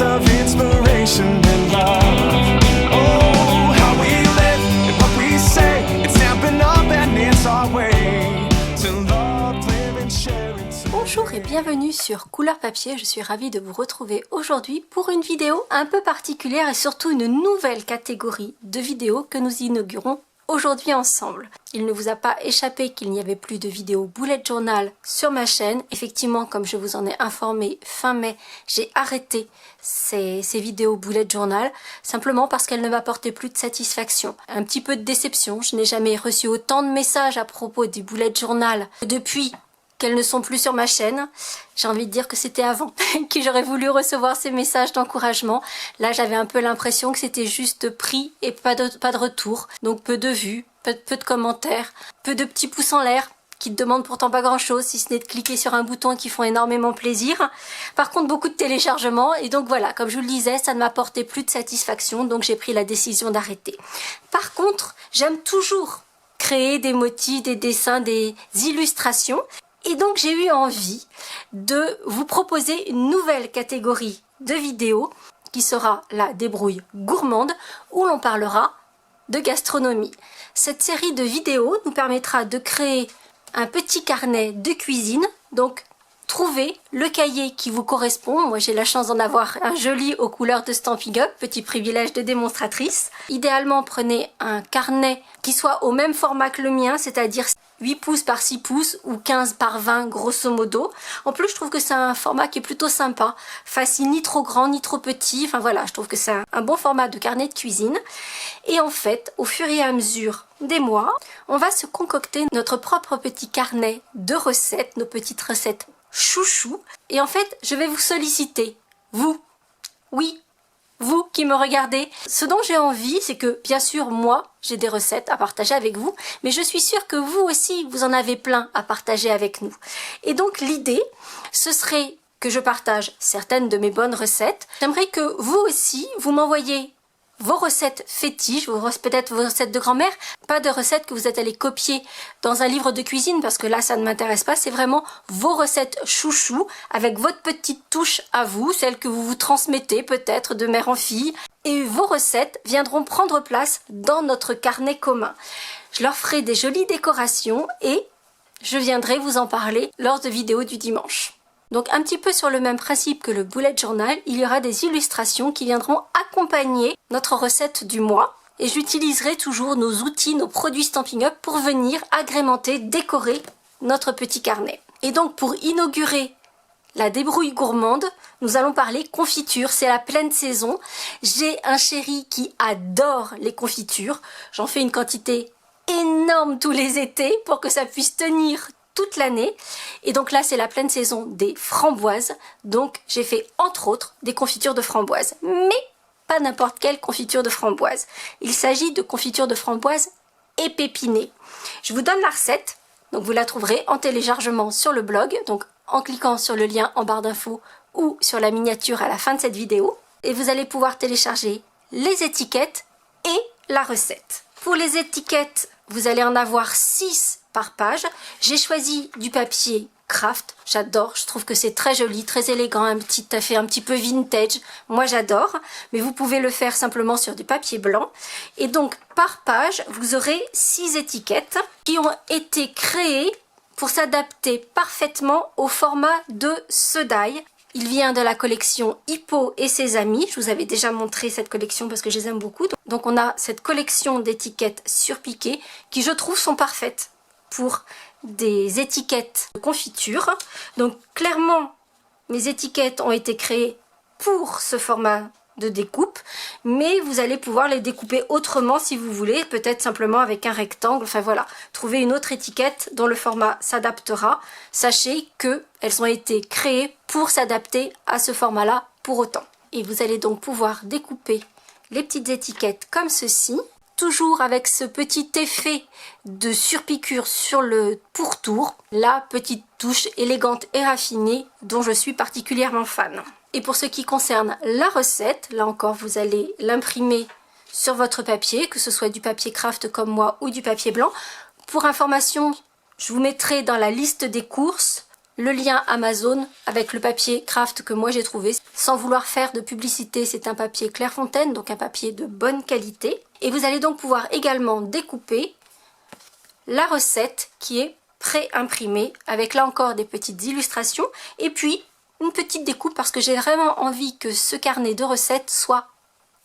source of inspiration and love. Oh, how we live and what we say, it's stamping up and it's our way to love, live and share it. Bonjour et bienvenue sur Couleur Papier, je suis ravie de vous retrouver aujourd'hui pour une vidéo un peu particulière et surtout une nouvelle catégorie de vidéos que nous inaugurons aujourd'hui ensemble. Il ne vous a pas échappé qu'il n'y avait plus de vidéos bullet journal sur ma chaîne. Effectivement, comme je vous en ai informé fin mai, j'ai arrêté ces vidéos bullet journal simplement parce qu'elles ne m'apportaient plus de satisfaction. Un petit peu de déception, je n'ai jamais reçu autant de messages à propos des bullet journal depuis qu'elles ne sont plus sur ma chaîne. J'ai envie de dire que c'était avant que j'aurais voulu recevoir ces messages d'encouragement. Là, j'avais un peu l'impression que c'était juste pris et pas de retour. Donc peu de vues, peu de commentaires, peu de petits pouces en l'air qui ne demandent pourtant pas grand chose si ce n'est de cliquer sur un bouton qui font énormément plaisir. Par contre, beaucoup de téléchargements et donc voilà, comme je vous le disais, ça ne m'apportait plus de satisfaction, donc j'ai pris la décision d'arrêter. Par contre, j'aime toujours créer des motifs, des dessins, des illustrations. Et donc j'ai eu envie de vous proposer une nouvelle catégorie de vidéos qui sera la débrouille gourmande où l'on parlera de gastronomie. Cette série de vidéos nous permettra de créer un petit carnet de cuisine, donc trouvez le cahier qui vous correspond. Moi j'ai la chance d'en avoir un joli aux couleurs de Stampin' Up, petit privilège de démonstratrice. Idéalement prenez un carnet qui soit au même format que le mien, c'est-à-dire 8 pouces par 6 pouces ou 15 par 20 grosso modo. En plus je trouve que c'est un format qui est plutôt sympa, facile, ni trop grand ni trop petit, enfin voilà, je trouve que c'est un bon format de carnet de cuisine. Et en fait, au fur et à mesure des mois, on va se concocter notre propre petit carnet de recettes, nos petites recettes chouchou. Et en fait, je vais vous solliciter, vous, oui, vous qui me regardez. Ce dont j'ai envie, c'est que bien sûr moi j'ai des recettes à partager avec vous, mais je suis sûre que vous aussi vous en avez plein à partager avec nous. Et donc l'idée, ce serait que je partage certaines de mes bonnes recettes. J'aimerais que vous aussi vous m'envoyiez vos recettes fétiches, peut-être vos recettes de grand-mère, pas de recettes que vous êtes allé copier dans un livre de cuisine parce que là ça ne m'intéresse pas, c'est vraiment vos recettes chouchou avec votre petite touche à vous, celle que vous vous transmettez peut-être de mère en fille, et vos recettes viendront prendre place dans notre carnet commun. Je leur ferai des jolies décorations et je viendrai vous en parler lors de vidéos du dimanche. Donc un petit peu sur le même principe que le bullet journal, il y aura des illustrations qui viendront accompagner notre recette du mois. Et j'utiliserai toujours nos outils, nos produits Stampin' Up pour venir agrémenter, décorer notre petit carnet. Et donc pour inaugurer la débrouille gourmande, nous allons parler confiture, c'est la pleine saison. J'ai un chéri qui adore les confitures, j'en fais une quantité énorme tous les étés pour que ça puisse tenir toute l'année. Et donc là c'est la pleine saison des framboises, donc j'ai fait entre autres des confitures de framboises, mais pas n'importe quelle confiture de framboise. Il s'agit de confiture de framboise épépinée. Je vous donne la recette, donc vous la trouverez en téléchargement sur le blog, donc en cliquant sur le lien en barre d'infos ou sur la miniature à la fin de cette vidéo, et vous allez pouvoir télécharger les étiquettes et la recette. Pour les étiquettes, vous allez en avoir 6 par page. J'ai choisi du papier craft, j'adore, je trouve que c'est très joli, très élégant, un petit peu vintage, moi j'adore, mais vous pouvez le faire simplement sur du papier blanc. Et donc par page, vous aurez 6 étiquettes qui ont été créées pour s'adapter parfaitement au format de Sedaille. Il vient de la collection Hippo et ses amis. Je vous avais déjà montré cette collection parce que je les aime beaucoup. Donc on a cette collection d'étiquettes surpiquées qui je trouve sont parfaites pour des étiquettes de confiture. Donc clairement mes étiquettes ont été créées pour ce format de découpe, mais vous allez pouvoir les découper autrement si vous voulez, peut-être simplement avec un rectangle, enfin voilà, trouver une autre étiquette dont le format s'adaptera. Sachez qu'elles ont été créées pour s'adapter à ce format-là pour autant. Et vous allez donc pouvoir découper les petites étiquettes comme ceci, toujours avec ce petit effet de surpiqûre sur le pourtour, la petite touche élégante et raffinée dont je suis particulièrement fan. Et pour ce qui concerne la recette, là encore vous allez l'imprimer sur votre papier, que ce soit du papier craft comme moi ou du papier blanc. Pour information, je vous mettrai dans la liste des courses le lien Amazon avec le papier craft que moi j'ai trouvé. Sans vouloir faire de publicité, c'est un papier Clairefontaine, donc un papier de bonne qualité. Et vous allez donc pouvoir également découper la recette qui est pré-imprimée avec là encore des petites illustrations et puis une petite découpe parce que j'ai vraiment envie que ce carnet de recettes soit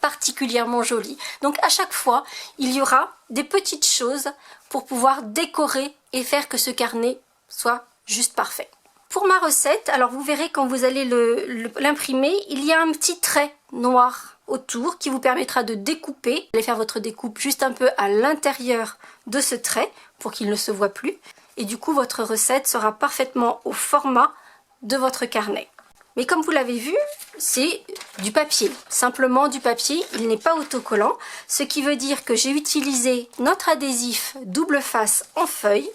particulièrement joli. Donc à chaque fois, il y aura des petites choses pour pouvoir décorer et faire que ce carnet soit juste parfait. Pour ma recette, alors vous verrez quand vous allez l'imprimer, il y a un petit trait noir autour qui vous permettra de découper. Vous allez faire votre découpe juste un peu à l'intérieur de ce trait pour qu'il ne se voit plus. Et du coup, votre recette sera parfaitement au format de votre carnet. Mais comme vous l'avez vu, c'est du papier, simplement du papier, il n'est pas autocollant, ce qui veut dire que j'ai utilisé notre adhésif double face en feuille,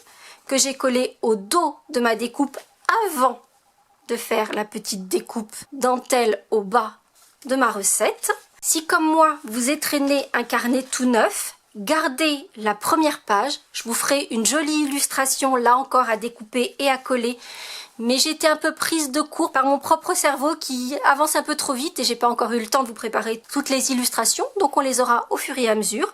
que j'ai collé au dos de ma découpe avant de faire la petite découpe dentelle au bas de ma recette. Si comme moi, vous étrenez un carnet tout neuf, gardez la première page, je vous ferai une jolie illustration là encore à découper et à coller. Mais j'étais un peu prise de court par mon propre cerveau qui avance un peu trop vite et j'ai pas encore eu le temps de vous préparer toutes les illustrations, donc on les aura au fur et à mesure.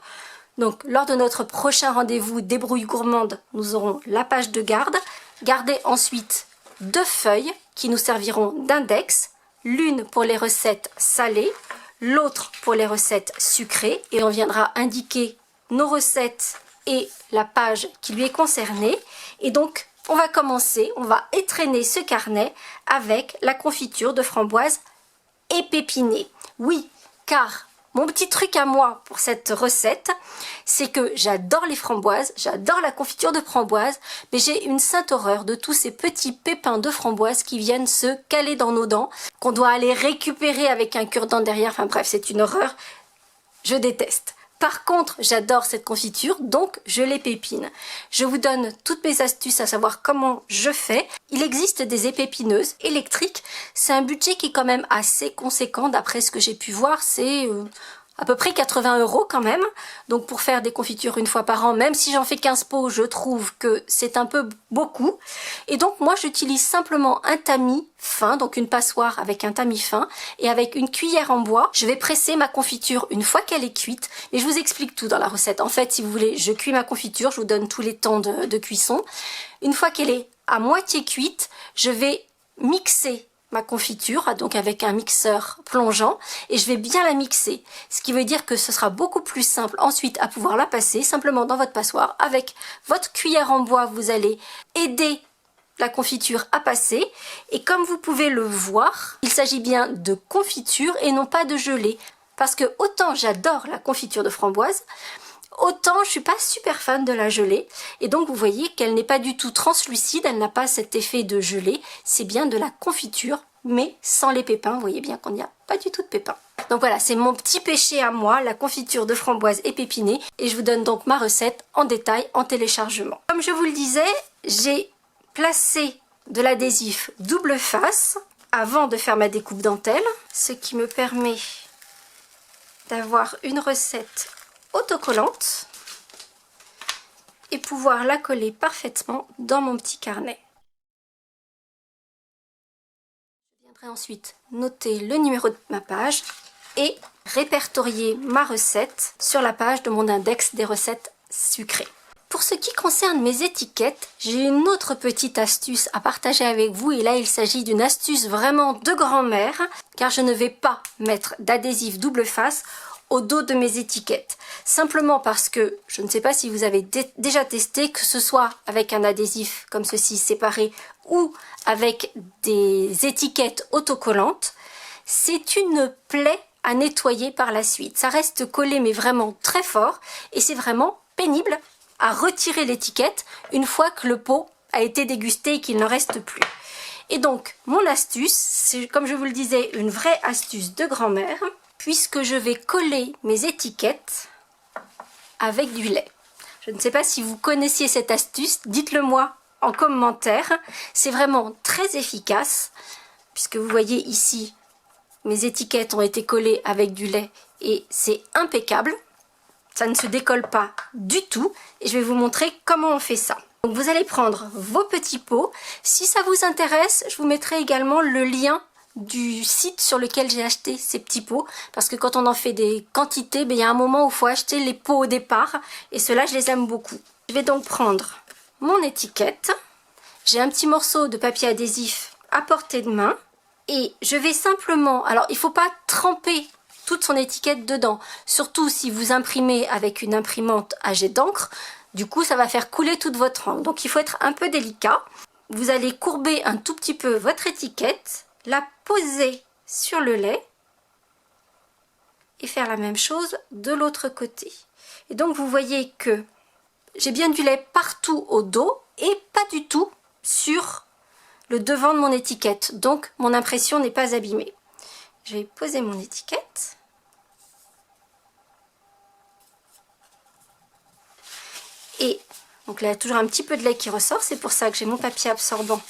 Donc lors de notre prochain rendez-vous débrouille gourmande, nous aurons la page de garde. Gardez ensuite 2 feuilles qui nous serviront d'index, l'une pour les recettes salées, l'autre pour les recettes sucrées et on viendra indiquer nos recettes et la page qui lui est concernée. Et donc on va commencer, on va étrenner ce carnet avec la confiture de framboise épépinée. Oui, car mon petit truc à moi pour cette recette, c'est que j'adore les framboises, j'adore la confiture de framboise, mais j'ai une sainte horreur de tous ces petits pépins de framboise qui viennent se caler dans nos dents, qu'on doit aller récupérer avec un cure-dent derrière, enfin bref, c'est une horreur, je déteste. Par contre, j'adore cette confiture, donc je les pépine. Je vous donne toutes mes astuces à savoir comment je fais. Il existe des épépineuses électriques. C'est un budget qui est quand même assez conséquent d'après ce que j'ai pu voir. C'est à peu près 80 € quand même. Donc pour faire des confitures une fois par an, même si j'en fais 15 pots, je trouve que c'est un peu beaucoup. Et donc moi j'utilise simplement un tamis fin, donc une passoire avec un tamis fin et avec une cuillère en bois. Je vais presser ma confiture une fois qu'elle est cuite. Et je vous explique tout dans la recette. En fait, si vous voulez, je cuis ma confiture, je vous donne tous les temps de cuisson. Une fois qu'elle est à moitié cuite, je vais mixer ma confiture, donc avec un mixeur plongeant, et je vais bien la mixer, ce qui veut dire que ce sera beaucoup plus simple ensuite à pouvoir la passer, simplement dans votre passoire, avec votre cuillère en bois, vous allez aider la confiture à passer, et comme vous pouvez le voir, il s'agit bien de confiture et non pas de gelée, parce que autant j'adore la confiture de framboise, autant je suis pas super fan de la gelée, et donc vous voyez qu'elle n'est pas du tout translucide, elle n'a pas cet effet de gelée, c'est bien de la confiture, mais sans les pépins, vous voyez bien qu'on n'y a pas du tout de pépins. Donc voilà, c'est mon petit péché à moi, la confiture de framboise épépinée, et je vous donne donc ma recette en détail en téléchargement. Comme je vous le disais, j'ai placé de l'adhésif double face avant de faire ma découpe dentelle, ce qui me permet d'avoir une recette autocollante et pouvoir la coller parfaitement dans mon petit carnet. Je viendrai ensuite noter le numéro de ma page et répertorier ma recette sur la page de mon index des recettes sucrées. Pour ce qui concerne mes étiquettes, j'ai une autre petite astuce à partager avec vous et là il s'agit d'une astuce vraiment de grand-mère car je ne vais pas mettre d'adhésif double face au dos de mes étiquettes. Simplement parce que, je ne sais pas si vous avez déjà testé, que ce soit avec un adhésif comme ceci séparé ou avec des étiquettes autocollantes, c'est une plaie à nettoyer par la suite. Ça reste collé mais vraiment très fort et c'est vraiment pénible à retirer l'étiquette une fois que le pot a été dégusté et qu'il n'en reste plus. Et donc, mon astuce, c'est comme je vous le disais, une vraie astuce de grand-mère, puisque je vais coller mes étiquettes avec du lait. Je ne sais pas si vous connaissiez cette astuce, dites-le moi en commentaire. C'est vraiment très efficace, puisque vous voyez ici, mes étiquettes ont été collées avec du lait et c'est impeccable. Ça ne se décolle pas du tout et je vais vous montrer comment on fait ça. Donc vous allez prendre vos petits pots. Si ça vous intéresse, je vous mettrai également le lien du site sur lequel j'ai acheté ces petits pots. Parce que quand on en fait des quantités, il y a un moment où il faut acheter les pots au départ. Et ceux-là, je les aime beaucoup. Je vais donc prendre mon étiquette. J'ai un petit morceau de papier adhésif à portée de main. Et je vais simplement... Alors, il ne faut pas tremper toute son étiquette dedans. Surtout si vous imprimez avec une imprimante à jet d'encre. Du coup, ça va faire couler toute votre encre. Donc, il faut être un peu délicat. Vous allez courber un tout petit peu votre étiquette, la poser sur le lait et faire la même chose de l'autre côté. Et donc, vous voyez que j'ai bien du lait partout au dos et pas du tout sur le devant de mon étiquette. Donc, mon impression n'est pas abîmée. Je vais poser mon étiquette. Et donc là, il y a toujours un petit peu de lait qui ressort. C'est pour ça que j'ai mon papier absorbant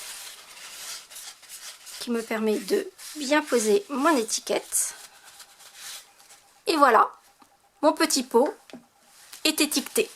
qui me permet de bien poser mon étiquette. Et voilà, mon petit pot est étiqueté.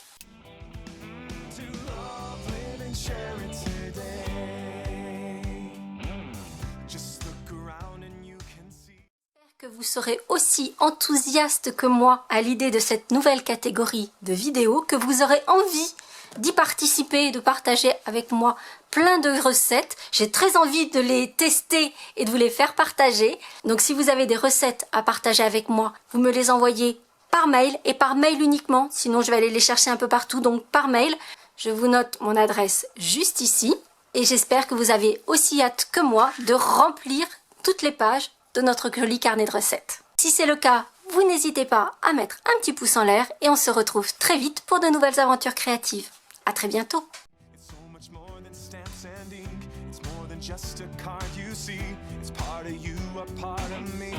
Que vous serez aussi enthousiaste que moi à l'idée de cette nouvelle catégorie de vidéos, que vous aurez envie d'y participer et de partager avec moi plein de recettes. J'ai très envie de les tester et de vous les faire partager. Donc si vous avez des recettes à partager avec moi, vous me les envoyez par mail et par mail uniquement. Sinon je vais aller les chercher un peu partout, donc par mail. Je vous note mon adresse juste ici. Et j'espère que vous avez aussi hâte que moi de remplir toutes les pages de notre joli carnet de recettes. Si c'est le cas, vous n'hésitez pas à mettre un petit pouce en l'air et on se retrouve très vite pour de nouvelles aventures créatives. À très bientôt. Just a card you see, it's part of you, a part of me.